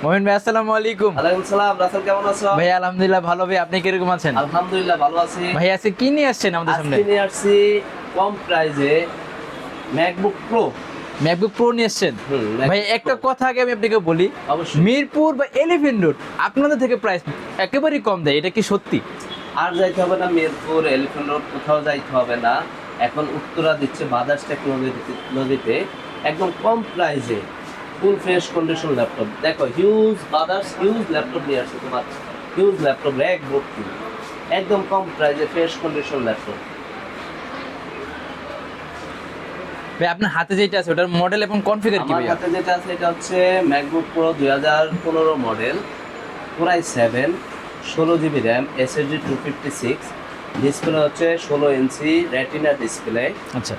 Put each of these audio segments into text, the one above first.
মোমিন ভাই আসসালামু আলাইকুম। ওয়ালাইকুম সালাম। রাসেল কেমন আছো? ভাই আলহামদুলিল্লাহ ভালো। ভাই আপনি কিরকম আছেন? আলহামদুলিল্লাহ ভালো আছি। ভাই আজকে কি নিয়ে আসছেন আমাদের সামনে? আজকে নিয়ে আসছি কম প্রাইজে ম্যাকবুক প্রো। ম্যাকবুক প্রো নিয়ে আসছেন? ভাই MacBook একটা Pro। কথা আগে আমি আপনাকে বলি, অবশ্যই। মিরপুর বা এলিফ্যান্ট রোড আপনাদের থেকে প্রাইস একেবারেই কম দেয়, এটা কি সত্যি? আর যাইতে হবে না মিরপুর, এলিফ্যান্ট রোড, কোথাও যাইতে হবে না। এখন উত্তরা দিচ্ছে বাজাজ টেকনোলজিতে একদম কম প্রাইজে ফুল ফ্রেশ কন্ডিশন ল্যাপটপ। দেখো হিউজ ল্যাপটপ নিয়ে আসছে তোমার, হিউজ ল্যাপটপ র্যাক ভর্তি, একদম কম প্রাইজে ফ্রেশ কন্ডিশন ল্যাপটপ। ভাই আপনার হাতে যেটা আছে ওটার মডেল এবং কনফিগার কি আমার ভাই? হাতে যেটা আছে এটা হচ্ছে MacBook pro 2015 model, core i 7, 16 GB RAM, SSD 256, display হচ্ছে 16 ইঞ্চি রেটিনা ডিসপ্লে। আচ্ছা,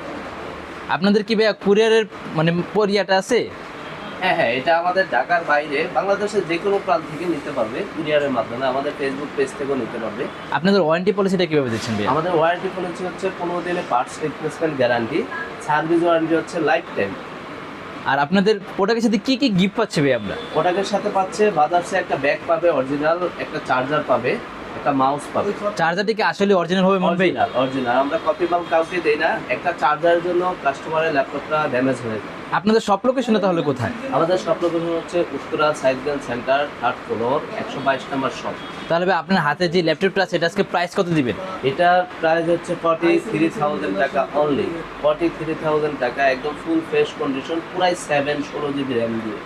আপনাদের কি ভাই কুরিয়ারের মানে পরিয়াটা আছে? হ্যাঁ, এটা আমাদের ঢাকার বাইরে বাংলাদেশের যে কোনো প্রান্ত থেকে নিতে পারবে কুরিয়ারের মাধ্যমে, আমাদের ফেসবুক পেজ থেকেও নিতে পারবে। আপনাদের ওয়ারেন্টি পলিসিটা কিভাবে দিচ্ছেন ভাই? আমাদের ওয়ারেন্টি পলিসি হচ্ছে 15 দিনে parts replacement guarantee, service warranty হচ্ছে লাইফ টাইম। আর আপনাদের প্রোডাক্টের সাথে কি কি গিফট পাচ্ছে ভাই আমরা? প্রোডাক্টের সাথে পাচ্ছে বাজাজে একটা ব্যাগ পাবে অরিজিনাল, একটা চার্জার পাবে, একটা মাউস পাবে। চার্জারটি কি আসলে অরিজিনাল হবে মন ভাই? অরিজিনাল, আমরা কপি মাল কাউকে দেই না। একটা চার্জারের জন্য কাস্টমারের ল্যাপটপটা ড্যামেজ হয়ে যায়। আপনাদের সব লোকেশনে তাহলে কোথায়? আমাদের শপ লোকেশন হচ্ছে Uttara cycle centre, 3rd floor, 122 নম্বর শপ। তাহলে ভাই আপনার হাতে যে ল্যাপটপটা আছে এটা আজকে প্রাইস কত দিবেন? এটার প্রাইস হচ্ছে 43,000 টাকা অনলি। 43,000 টাকা, একদম ফুল ফ্রেশ কন্ডিশন, পুরাই 7, 16 GB র্যাম দিয়ে।